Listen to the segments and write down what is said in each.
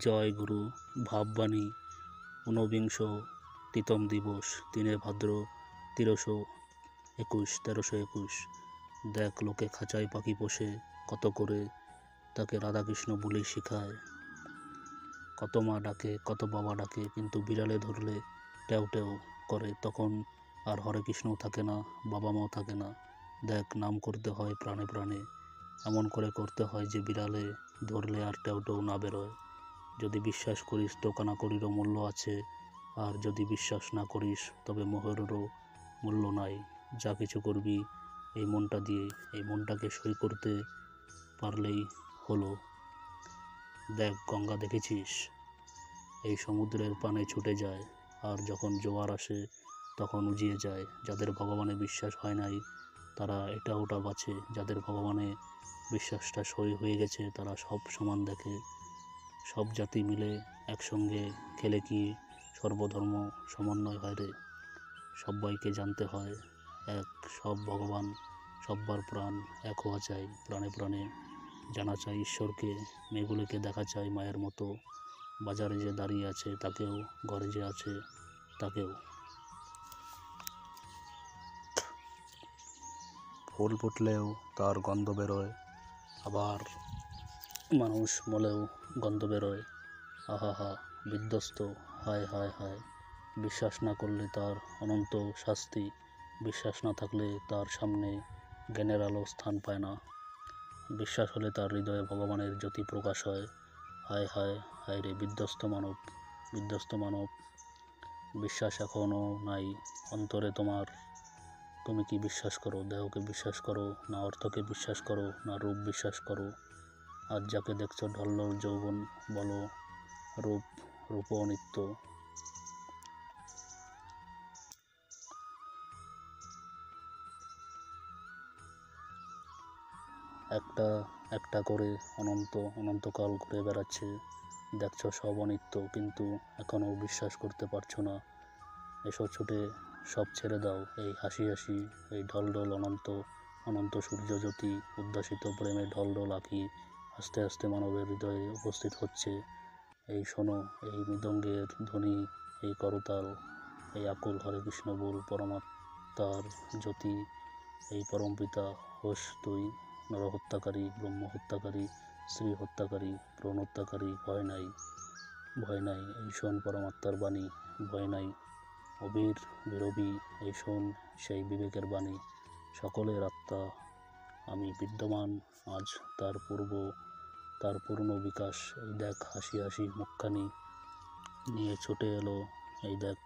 জয় গুরু ভাববাণী। ঊনবিংশ তিতম দিবস 3 ভাদ্র 1321। দেখ লোকে খাঁচায় পাখি পোষে, কত করে তাকে রাধাকৃষ্ণ বলেই শেখায়। কত মা ডাকে, কত বাবা ডাকে, কিন্তু বিড়ালে ধরলে ট্যাও ট্যাও করে। তখন আর হরে কৃষ্ণও থাকে না, বাবা মাও থাকে না। দেখ নাম করতে হয় প্রাণে প্রাণে, এমন করে করতে হয় যে বিড়ালে ধরলে আর ট্যাও ট্যাও না বেরোয়। যদি বিশ্বাস করিস তো কানাকড়িরও মূল্য আছে, আর যদি বিশ্বাস না করিস তবে মোহরেরও মূল্য নাই। যা কিছু করবি এই মনটা দিয়ে, এই মনটাকে সই করতে পারলেই হলো। দেখ গঙ্গা দেখেছিস, এই সমুদ্রের পানে ছুটে যায়, আর যখন জোয়ার আসে তখন উজিয়ে যায়। যাদের ভগবানে বিশ্বাস হয় নাই তারা এটা ওটা বাঁচে, যাদের ভগবানে বিশ্বাসটা সই হয়ে গেছে তারা সব সমান দেখে। সব জাতি মিলে একসঙ্গে খেলে কি সর্বধর্ম সমন্বয় হয় রে? সব্বাইকে জানতে হয় এক, সব ভগবান সব্বার প্রাণ এক হওয়া চাই। প্রাণে প্রাণে জানা চাই ঈশ্বরকে, মেয়েগুলোকে দেখা চাই মায়ের মতো। বাজারে যে দাঁড়িয়ে আছে তাকেও, ঘরে যে আছে তাকেও। ফুল ফুটলেও তার গন্ধ বেরোয়, আবার মানুষ মলেও গন্ধ বেরোয়। আহা বিধ্বস্ত, হায় হায় হায়। বিশ্বাস না করলে তার অনন্ত শাস্তি, বিশ্বাস না থাকলে তার সামনে জ্ঞানের আলো স্থান পায় না। বিশ্বাস হলে তার হৃদয়ে ভগবানের জ্যোতি প্রকাশ হয়। হায় হায় হায় রে বিধ্বস্ত মানব, বিধ্বস্ত মানব। বিশ্বাস এখনও নাই অন্তরে তোমার। তুমি কি বিশ্বাস করো? দেহকে বিশ্বাস করো না অর্থকে বিশ্বাস করো না রূপ বিশ্বাস করো? আজ যাকে দেখছো ঢল্লল যৌবন বলো, রূপও নিত্য। একটা একটা করে অনন্তকাল ঘুরে বেড়াচ্ছে, দেখছো সব অনিত্য, কিন্তু এখনও বিশ্বাস করতে পারছো না। এসো ছুটে সব ছেড়ে দাও, এই হাসি হাসি, এই ঢলঢল অনন্ত সূর্যজ্যোতি, উদ্ভাসিত প্রেমে ঢলঢল আঁকি আস্তে আস্তে মানবের হৃদয়ে উপস্থিত হচ্ছে। এই শোনো, এই মৃদঙ্গের ধ্বনি, এই করতাল, এই আকুল হরে কৃষ্ণ বল পরমাত্মার জ্যোতি। এই পরমপিতা হোস তুই, নরহত্যাকারী, ব্রহ্ম হত্যাকারী, স্ত্রী হত্যাকারী, ভ্রূণ হত্যাকারী। ভয় নাই, ভয় নাই, এই শোন পরমাত্মার বাণী। ভয় নাই, অবীর বিরবী, এই শোন সেই বিবেকের বাণী। সকলের আত্মা আমি বিদ্যমান, আজ তার পূর্ণ বিকাশ। এই দেখ হাসি হাসি মুখখানি নিয়ে ছুটে এলো, এই দেখ।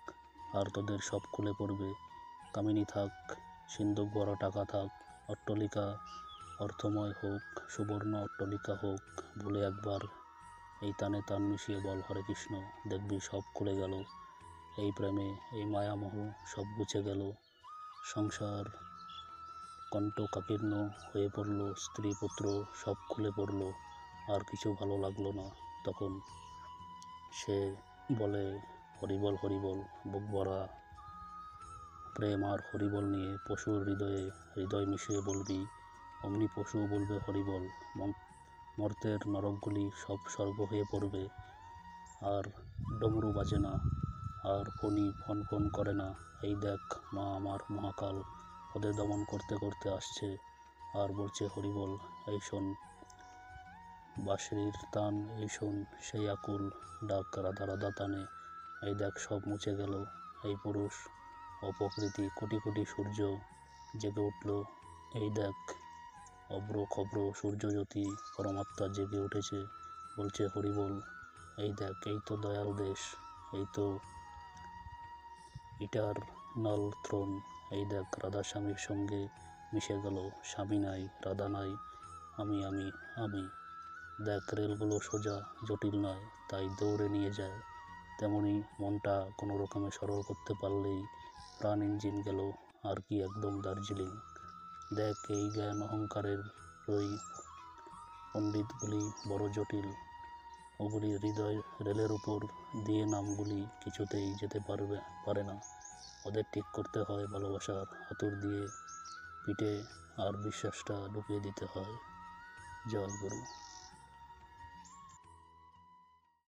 আর তোদের সব খুলে পড়বে। কামিনী থাক, সিন্ধুক ভরা টাকা থাক, অট্টালিকা অর্থময় হোক, সুবর্ণ অট্টালিকা হোক, ভুলে একবার এই তানে তান মিশিয়ে বল হরে কৃষ্ণ, দেখবি সব খুলে গেল। এই প্রেমে, এই মায়ামোহ সব ঘুচে গেল। সংসার কণ্টকাকীর্ণ হয়ে পড়ল, স্ত্রী পুত্র সব খুলে পড়ল। আর কিছু ভালো লাগলো না তখন। সে বলে হরিবল হরিবল, বুক ভরা প্রেম আর হরিবল নিয়ে পশুর হৃদয় মিশিয়ে বলবি, অমনি পশুও বলবে হরিবল। মর্তের নরকগুলি সব স্বর্গ হয়ে পড়বে। আর ডমরু বাজে না, আর ফণি ফন ফন করে না। এই দেখ মা আমার মহাকাল ওদের দমন করতে করতে আসছে, আর বলছে হরিবল। এই শোন বাঁশির তান, এই শোন সেই আকুল ডাক রাধা রাধা তানে। এই দেখ সব মুছে গেল, এই পুরুষ অপ্রকৃতি, কোটি কোটি সূর্য জেগে উঠল। এই দেখ অব্র খব্র সূর্যজ্যোতি, পরমাত্মা জেগে উঠেছে, বলছে হরিবল। এই দেখ, এই তো দয়াল দেশ, এই তো ইটারনাল থ্রোন। এই দেখ রাধা স্বামীর সঙ্গে মিশে গেল, স্বামী নাই, রাধা নাই, আমি আমি আমি। দেখ রেলগুলো সোজা, জটিল নয়, তাই দৌড়ে নিয়ে যায়। তেমনি মনটা কোনো রকমে সরল করতে পারলেই প্রাণ ইঞ্জিন গেল, আর কি একদম দার্জিলিং। দেখ এই জ্ঞান অহংকারের রই পণ্ডিতগুলি বড় জটিল, ওগুলি হৃদয় রেলের উপর দিয়ে নামগুলি কিছুতেই যেতে পারে না। ওদের ঠিক করতে হয় ভালোবাসার হাতুর দিয়ে পিঠে, আর বিশ্বাসটা ঢুকিয়ে দিতে হয়। জয় গুরু।